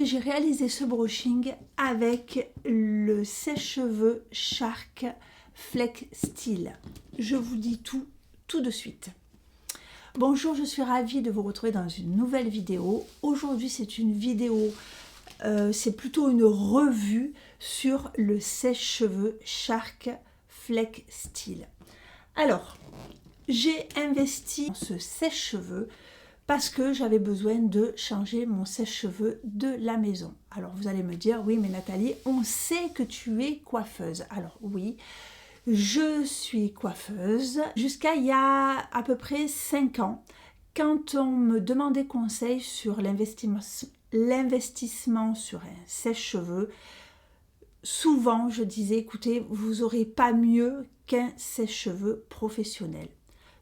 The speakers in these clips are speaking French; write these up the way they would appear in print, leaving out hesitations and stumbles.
J'ai réalisé ce brushing avec le sèche-cheveux Shark Flex Steel. Je vous dis tout de suite. Bonjour, je suis ravie de vous retrouver dans une nouvelle vidéo. Aujourd'hui, c'est une vidéo, c'est plutôt une revue sur le sèche-cheveux Shark Flex Steel. Alors, j'ai investi dans ce sèche-cheveux parce que j'avais besoin de changer mon sèche-cheveux de la maison. Alors vous allez me dire, oui mais Nathalie, on sait que tu es coiffeuse. Alors oui, je suis coiffeuse jusqu'à il y a à peu près 5 ans. Quand on me demandait conseil sur l'investissement sur un sèche-cheveux, souvent je disais, écoutez, vous n'aurez pas mieux qu'un sèche-cheveux professionnel.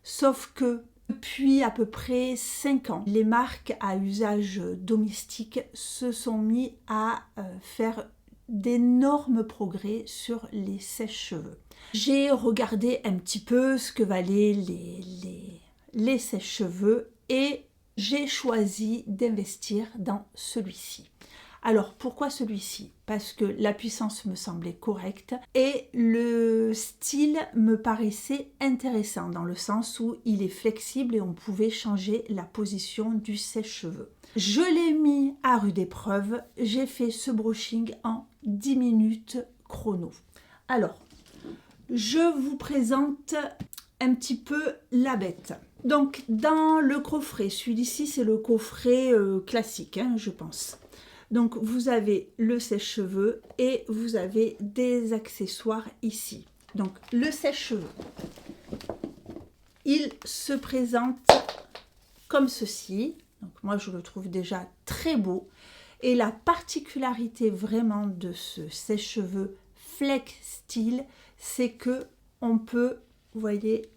Sauf que depuis à peu près 5 ans, les marques à usage domestique se sont mis à faire d'énormes progrès sur les sèche-cheveux. J'ai regardé un petit peu ce que valaient les sèche-cheveux et j'ai choisi d'investir dans celui-ci. Alors pourquoi celui-ci? Parce que la puissance me semblait correcte et le style me paraissait intéressant dans le sens où il est flexible et on pouvait changer la position du sèche-cheveux. Je l'ai mis à rude épreuve, j'ai fait ce brushing en 10 minutes chrono. Alors, je vous présente un petit peu la bête. Donc dans le coffret, celui-ci c'est le coffret classique, je pense. Donc vous avez le sèche-cheveux et vous avez des accessoires ici. Donc le sèche-cheveux, il se présente comme ceci. Donc moi je le trouve déjà très beau. Et la particularité vraiment de ce sèche-cheveux Flex Steel, c'est que on peut, vous voyez,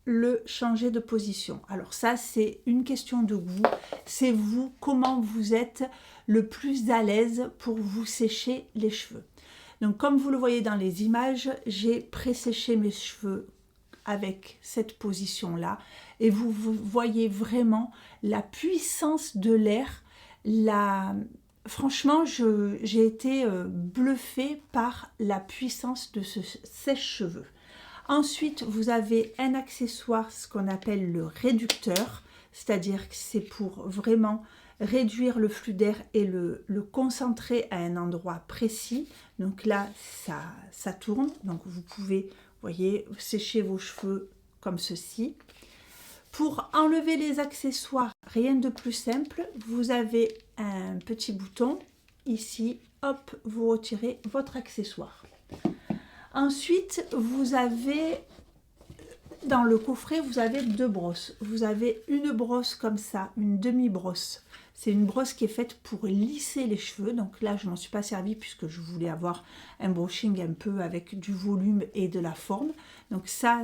le changer de position. Alors ça c'est une question de goût, c'est vous, comment vous êtes le plus à l'aise pour vous sécher les cheveux. Donc comme vous le voyez dans les images, j'ai pré-séché mes cheveux avec cette position là et vous voyez vraiment la puissance de l'air. Franchement j'ai été bluffée par la puissance de ce sèche-cheveux. Ensuite, vous avez un accessoire, ce qu'on appelle le réducteur, c'est-à-dire que c'est pour vraiment réduire le flux d'air et le concentrer à un endroit précis. Donc là, ça tourne. Donc vous pouvez, vous voyez, sécher vos cheveux comme ceci. Pour enlever les accessoires, rien de plus simple. Vous avez un petit bouton ici. Hop, vous retirez votre accessoire. Ensuite, vous avez, dans le coffret, vous avez 2 brosses. Vous avez une brosse comme ça, une demi-brosse. C'est une brosse qui est faite pour lisser les cheveux. Donc là, je ne m'en suis pas servie puisque je voulais avoir un brushing un peu avec du volume et de la forme. Donc ça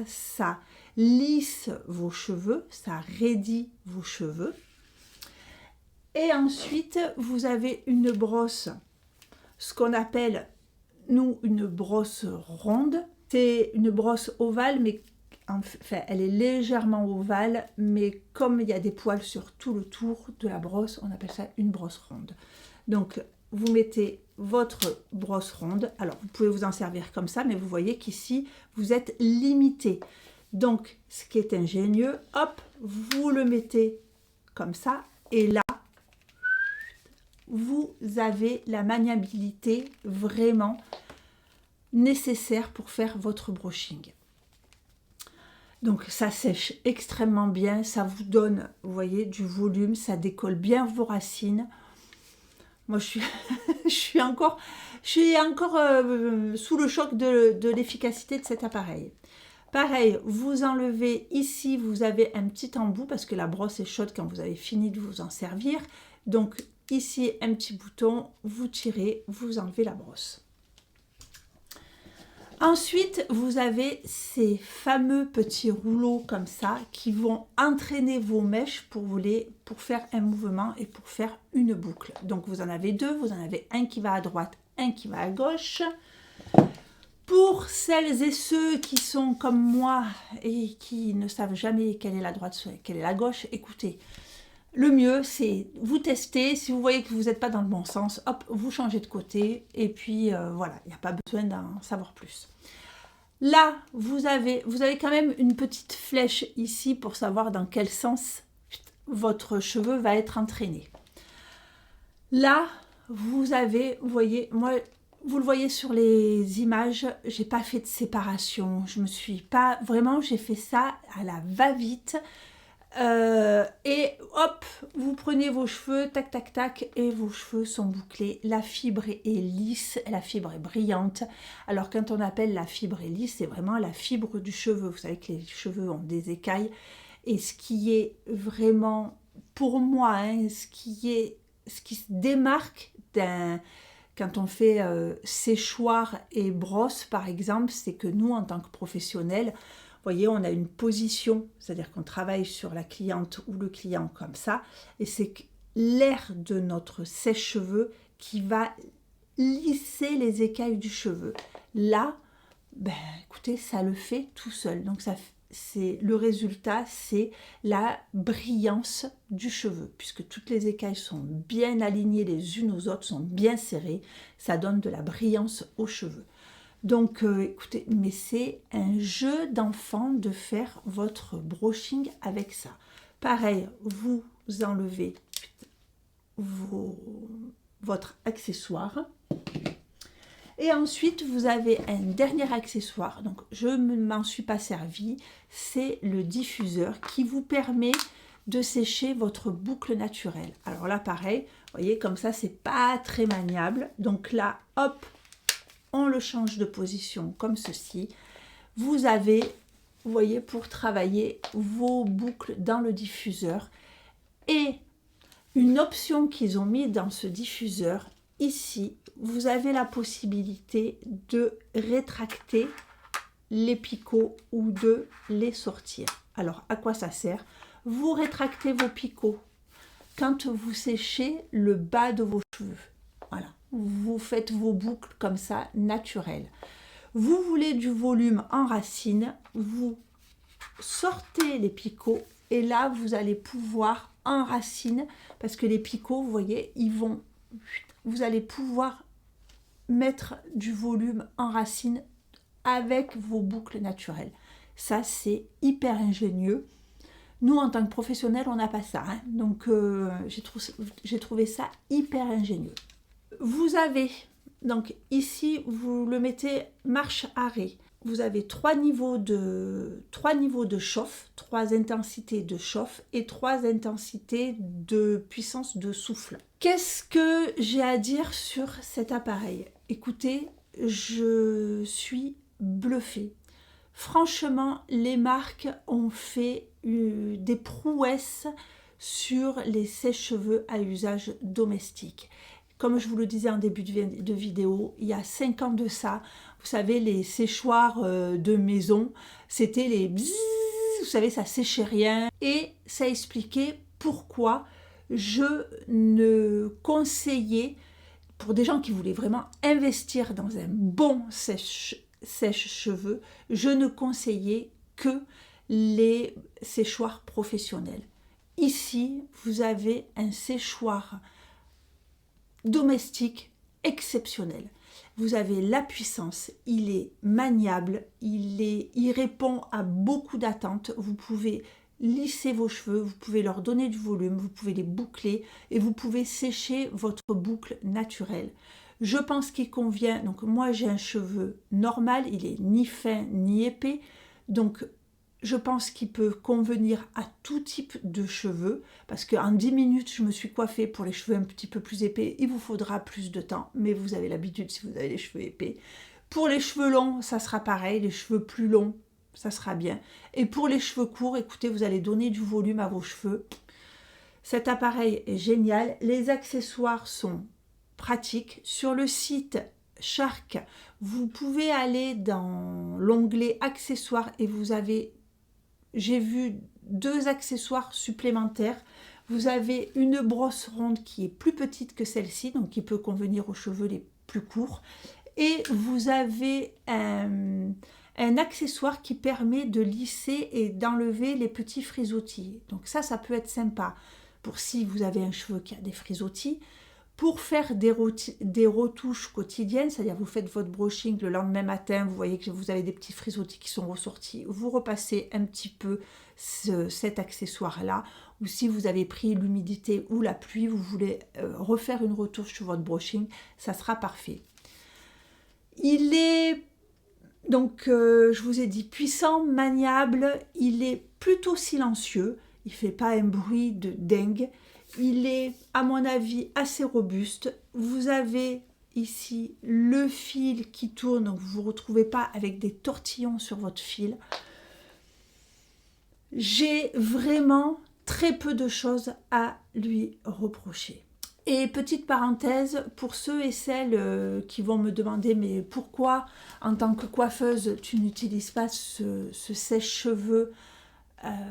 lisse vos cheveux, ça raidit vos cheveux. Et ensuite, vous avez une brosse, ce qu'on appelle nous une brosse ronde. C'est une brosse ovale, mais enfin elle est légèrement ovale, mais comme il y a des poils sur tout le tour de la brosse, on appelle ça une brosse ronde. Donc vous mettez votre brosse ronde. Alors vous pouvez vous en servir comme ça, mais vous voyez qu'ici vous êtes limité. Donc ce qui est ingénieux, hop, vous le mettez comme ça et là vous avez la maniabilité vraiment nécessaire pour faire votre brushing. Donc ça sèche extrêmement bien, ça vous donne, vous voyez, du volume, ça décolle bien vos racines. Moi je suis encore sous le choc de l'efficacité de cet appareil. Pareil, vous enlevez ici, vous avez un petit embout parce que la brosse est chaude quand vous avez fini de vous en servir. Donc ici, un petit bouton, vous tirez, vous enlevez la brosse. Ensuite, vous avez ces fameux petits rouleaux comme ça qui vont entraîner vos mèches pour faire un mouvement et pour faire une boucle. Donc vous en avez 2, vous en avez un qui va à droite, un qui va à gauche. Pour celles et ceux qui sont comme moi et qui ne savent jamais quelle est la droite, quelle est la gauche, écoutez, Le mieux, c'est vous tester. Si vous voyez que vous n'êtes pas dans le bon sens, hop, vous changez de côté. Et puis voilà, il n'y a pas besoin d'en savoir plus. Là, vous avez quand même une petite flèche ici pour savoir dans quel sens votre cheveu va être entraîné. Là, vous voyez, moi, vous le voyez sur les images, j'ai pas fait de séparation. Je me suis pas, vraiment, j'ai fait ça à la va-vite. Et hop, vous prenez vos cheveux, tac, tac, tac, et vos cheveux sont bouclés. La fibre est lisse, la fibre est brillante. Alors, quand on appelle la fibre est lisse, c'est vraiment la fibre du cheveu. Vous savez que les cheveux ont des écailles. Et ce qui est vraiment, pour moi, hein, ce qui se démarque quand on fait séchoir et brosse, par exemple, c'est que nous, en tant que professionnels, vous voyez, on a une position, c'est-à-dire qu'on travaille sur la cliente ou le client comme ça, et c'est l'air de notre sèche-cheveux qui va lisser les écailles du cheveu. Là, ben, écoutez, ça le fait tout seul. Donc, le résultat, c'est la brillance du cheveu, puisque toutes les écailles sont bien alignées les unes aux autres, sont bien serrées, ça donne de la brillance aux cheveux. Donc, écoutez, mais c'est un jeu d'enfant de faire votre brushing avec ça. Pareil, vous enlevez votre accessoire. Et ensuite, vous avez un dernier accessoire. Donc, je ne m'en suis pas servi. C'est le diffuseur qui vous permet de sécher votre boucle naturelle. Alors là, pareil, vous voyez, comme ça, c'est pas très maniable. Donc là, hop, on le change de position comme ceci. Vous avez, vous voyez, pour travailler vos boucles dans le diffuseur. Et une option qu'ils ont mis dans ce diffuseur, ici, vous avez la possibilité de rétracter les picots ou de les sortir. Alors, à quoi ça sert? Vous rétractez vos picots quand vous séchez le bas de vos cheveux. Voilà. Vous faites vos boucles comme ça, naturelles. Vous voulez du volume en racine, vous sortez les picots et là, vous allez pouvoir en racine, parce que les picots, vous voyez, vous allez pouvoir mettre du volume en racine avec vos boucles naturelles. Ça, c'est hyper ingénieux. Nous, en tant que professionnels, on n'a pas ça. Hein. Donc, j'ai trouvé ça hyper ingénieux. Vous avez, donc ici, vous le mettez marche-arrêt. Vous avez trois niveaux de chauffe, 3 intensités de chauffe et 3 intensités de puissance de souffle. Qu'est-ce que j'ai à dire sur cet appareil? Écoutez, je suis bluffée. Franchement, les marques ont fait des prouesses sur les sèche-cheveux à usage domestique. Comme je vous le disais en début de vidéo, il y a 5 ans de ça, vous savez, les séchoirs de maison, c'était les bzzz, vous savez, ça séchait rien. Et ça expliquait pourquoi je ne conseillais, pour des gens qui voulaient vraiment investir dans un bon sèche-cheveux, je ne conseillais que les séchoirs professionnels. Ici, vous avez un séchoir domestique exceptionnel. Vous avez la puissance, il est maniable, il répond à beaucoup d'attentes. Vous pouvez lisser vos cheveux, vous pouvez leur donner du volume, vous pouvez les boucler et vous pouvez sécher votre boucle naturelle. Je pense qu'il convient, donc moi j'ai un cheveu normal, il est ni fin ni épais, donc je pense qu'il peut convenir à tout type de cheveux, parce qu'en 10 minutes, je me suis coiffée pour les cheveux un petit peu plus épais. Il vous faudra plus de temps, mais vous avez l'habitude si vous avez les cheveux épais. Pour les cheveux longs, ça sera pareil. Les cheveux plus longs, ça sera bien. Et pour les cheveux courts, écoutez, vous allez donner du volume à vos cheveux. Cet appareil est génial. Les accessoires sont pratiques. Sur le site Shark, vous pouvez aller dans l'onglet accessoires et vous avez... J'ai vu 2 accessoires supplémentaires. Vous avez une brosse ronde qui est plus petite que celle-ci, donc qui peut convenir aux cheveux les plus courts. Et vous avez un accessoire qui permet de lisser et d'enlever les petits frisottis. Donc ça peut être sympa pour si vous avez un cheveu qui a des frisottis. Pour faire des retouches quotidiennes, c'est-à-dire vous faites votre brushing le lendemain matin, vous voyez que vous avez des petits frisottis qui sont ressortis, vous repassez un petit peu cet accessoire-là, ou si vous avez pris l'humidité ou la pluie, vous voulez refaire une retouche sur votre brushing, ça sera parfait. Il est donc, je vous ai dit, puissant, maniable, il est plutôt silencieux, il ne fait pas un bruit de dingue. Il est, à mon avis, assez robuste. Vous avez ici le fil qui tourne, donc vous ne vous retrouvez pas avec des tortillons sur votre fil. J'ai vraiment très peu de choses à lui reprocher. Et petite parenthèse, pour ceux et celles qui vont me demander mais pourquoi en tant que coiffeuse tu n'utilises pas ce sèche-cheveux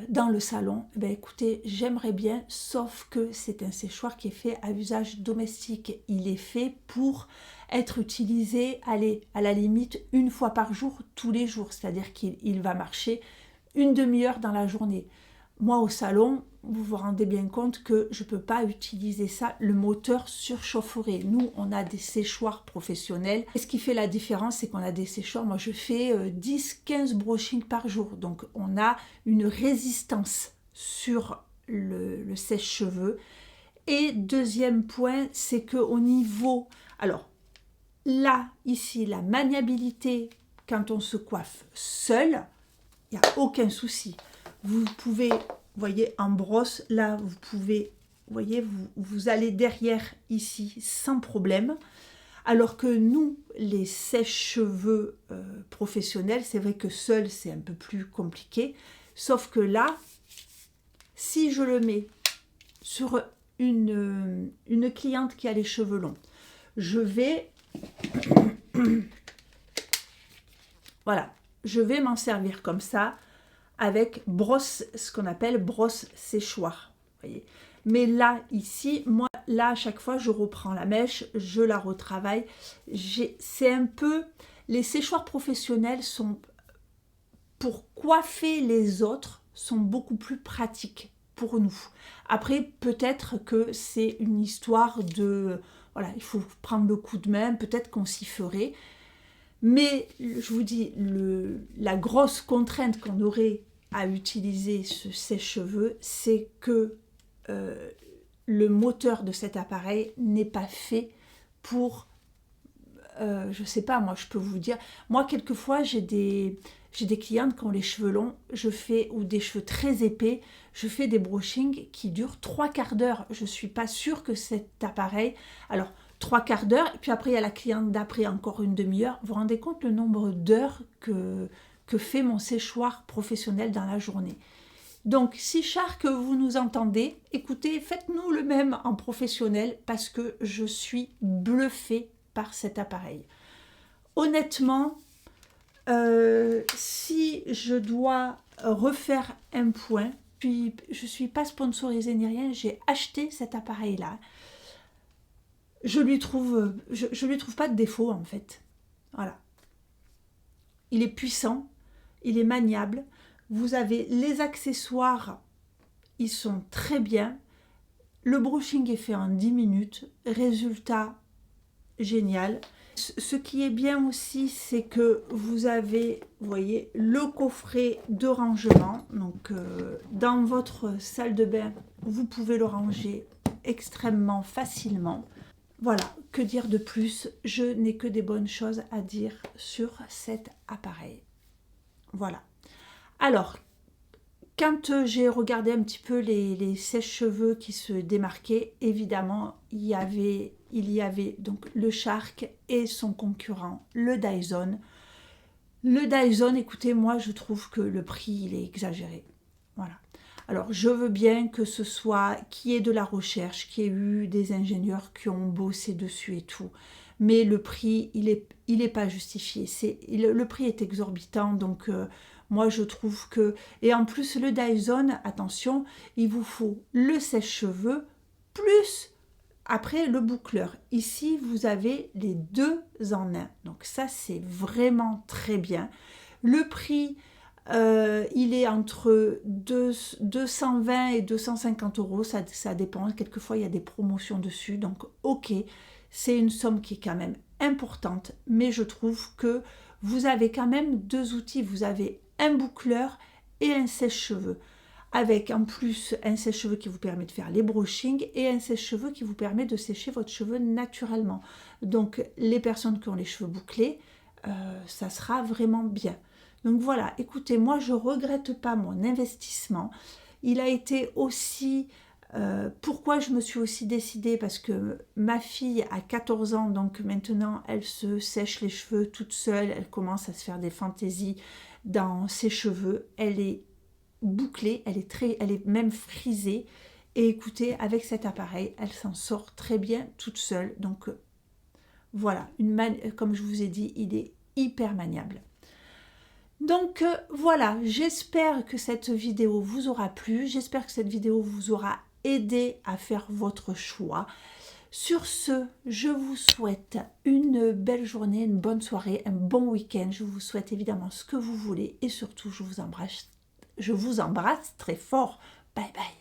dans le salon, ben écoutez, j'aimerais bien, sauf que c'est un séchoir qui est fait à usage domestique. Il est fait pour être utilisé, allez, à la limite, une fois par jour, tous les jours. C'est-à-dire qu'il va marcher une demi-heure dans la journée. Moi, au salon, vous vous rendez bien compte que je ne peux pas utiliser ça, le moteur surchaufferait. Nous, on a des séchoirs professionnels. Et ce qui fait la différence, c'est qu'on a des séchoirs. Moi, je fais 10-15 brushings par jour. Donc, on a une résistance sur le sèche-cheveux. Et deuxième point, c'est qu'au niveau... Alors, là, ici, la maniabilité, quand on se coiffe seul, il n'y a aucun souci. Vous pouvez, voyez, en brosse, là, vous pouvez, voyez, vous allez derrière ici sans problème. Alors que nous, les sèche-cheveux professionnels, c'est vrai que seul, c'est un peu plus compliqué. Sauf que là, si je le mets sur une cliente qui a les cheveux longs, je vais... Voilà, je vais m'en servir comme ça, avec brosse, ce qu'on appelle brosse séchoir. Voyez. Mais là, ici, moi, là, à chaque fois, je reprends la mèche, je la retravaille. C'est un peu... Les séchoirs professionnels sont, pour coiffer les autres, sont beaucoup plus pratiques pour nous. Après, peut-être que c'est une histoire de... Voilà, il faut prendre le coup de main, peut-être qu'on s'y ferait. Mais, je vous dis, la grosse contrainte qu'on aurait à utiliser ce sèche-cheveux, c'est que le moteur de cet appareil n'est pas fait pour, je sais pas, moi je peux vous dire, moi quelquefois j'ai des clientes qui ont les cheveux longs, ou des cheveux très épais, je fais des brushings qui durent 3/4 d'heure. Je suis pas sûre que cet appareil, alors 3/4 d'heure, et puis après il y a la cliente d'après encore une demi-heure. Vous vous rendez compte le nombre d'heures que fait mon séchoir professionnel dans la journée. Donc, si Char que vous nous entendez, écoutez, faites-nous le même en professionnel parce que je suis bluffée par cet appareil. Honnêtement, si je dois refaire un point, je suis pas sponsorisée ni rien, j'ai acheté cet appareil-là. Je lui trouve pas de défaut en fait. Voilà. Il est puissant. Il est maniable, vous avez les accessoires, ils sont très bien, le brushing est fait en 10 minutes, résultat génial. Ce qui est bien aussi, c'est que vous avez, vous voyez, le coffret de rangement, donc dans votre salle de bain, vous pouvez le ranger extrêmement facilement. Voilà, que dire de plus? Je n'ai que des bonnes choses à dire sur cet appareil. Voilà. Alors, quand j'ai regardé un petit peu les sèche-cheveux qui se démarquaient, évidemment, il y avait donc le Shark et son concurrent, le Dyson. Le Dyson, écoutez, moi, je trouve que le prix, il est exagéré. Voilà. Alors, je veux bien que ce soit, qu'il y ait de la recherche, qu'il y ait eu des ingénieurs qui ont bossé dessus et tout. Mais le prix, il est pas justifié. Le prix est exorbitant, donc moi je trouve que... Et en plus, le Dyson, attention, il vous faut le sèche-cheveux plus après le boucleur. Ici, vous avez les deux en un. Donc ça, c'est vraiment très bien. Le prix, Il est entre 220 et 250 euros, ça dépend. Quelquefois, il y a des promotions dessus. Donc, ok, c'est une somme qui est quand même importante. Mais je trouve que vous avez quand même deux outils. Vous avez un boucleur et un sèche-cheveux. Avec en plus un sèche-cheveux qui vous permet de faire les brushings et un sèche-cheveux qui vous permet de sécher votre cheveu naturellement. Donc, les personnes qui ont les cheveux bouclés, ça sera vraiment bien. Donc voilà, écoutez, moi je ne regrette pas mon investissement. Il a été aussi... pourquoi je me suis aussi décidée? Parce que ma fille a 14 ans, donc maintenant elle se sèche les cheveux toute seule. Elle commence à se faire des fantaisies dans ses cheveux. Elle est bouclée, elle est même frisée. Et écoutez, avec cet appareil, elle s'en sort très bien toute seule. Donc voilà, comme je vous ai dit, il est hyper maniable. Donc voilà, j'espère que cette vidéo vous aura plu, j'espère que cette vidéo vous aura aidé à faire votre choix. Sur ce, je vous souhaite une belle journée, une bonne soirée, un bon week-end. Je vous souhaite évidemment ce que vous voulez et surtout, je vous embrasse très fort. Bye bye.